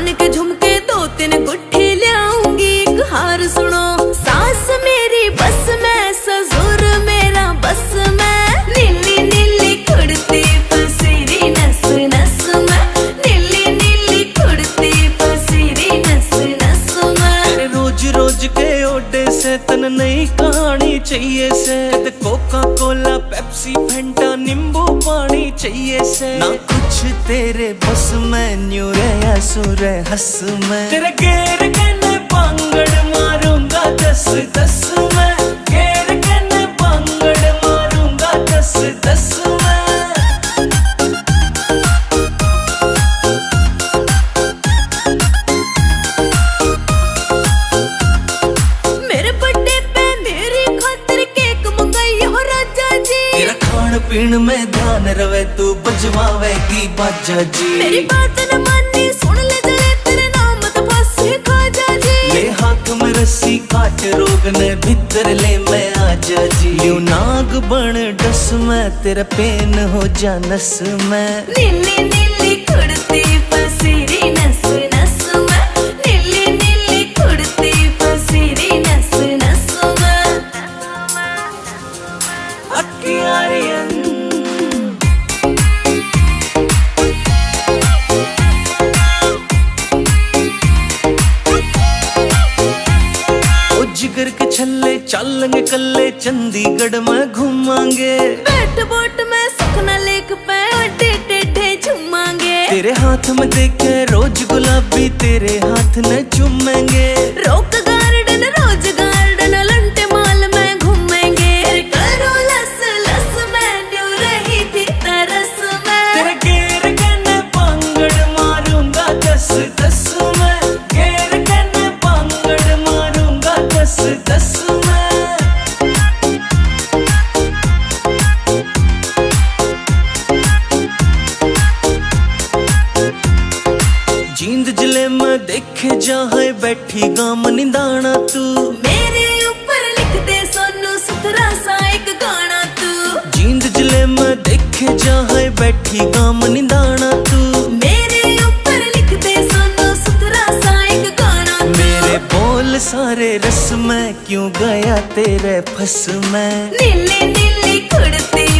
कान के झुमके 2-3 गुट्ठी लाऊंगी, एक हार सुनो सास मेरी बस में, ससुर मेरा बस में। नीली नीली कुड़ती पसीरी नस नस में, नीली नीली कुड़ती पसीरी नस नस में। रोज रोज के ओडे से तन नई कहानी चाहिए से, कोका कोला पेप्सी फेंटा नींबू पानी चाहिए से। ना कुछ तेरे बस में, न्यू रे सुर हंस में। तेरे गेर कने पांगड़ मारूंगा 10-10 में, गेर कने पांगड़ मारूंगा 10-10 में। मेरे बर्थडे पे मेरी खातिर केक मंगाई हो राजा जी। तेरा खान पीन में ध्यान रवे, तू बजवावेगी बाजा जी। मेरी बात न मानी सुन ले जले, तेरे नाम तो फांसी खाजा जी। ले हाथ में रस्सी काट रोग ने भीतर ले मैं आजा जी। ल्यू नाग बन डस में, तेरा पेन हो जा नस में। नीली नीली कुड़ती पसीरी नस नस में, नीली नीली कुड़ती पसीरी नस नस में। अक्कियारियन जिगर के छल्ले चलेंगे कल्ले, चंडीगढ़ में घूमांगे। बैठ बोट में सुखना लेक पे अड्डे टेढ़े झूमांगे। तेरे हाथ में देखे रोज गुलाबी, तेरे हाथ न चूमेंगे। Rock garden rose garden Elante mall में घूमेंगे। करो लस लस में, न्यू रही थी तरस में। तेरे गेर कने पांगड़ मारूंगा 10-10 में, गेर कने पांगड़ मारूंगा 10-10 में। जींद जिले में देखे जाए बैठी गाम निदाना तू। मेरे ऊपर लिख दे सोनू सुथरा सा एक गाना तू। जींद जिले में देखे जाए बैठी गाम निदाना तू। मेरे ऊपर लिख दे सोनू सुथरा सा एक गाना तू। मेरे बोल सारे रस में, क्यों गया तेरे फस में। नीली नीली कुड़ती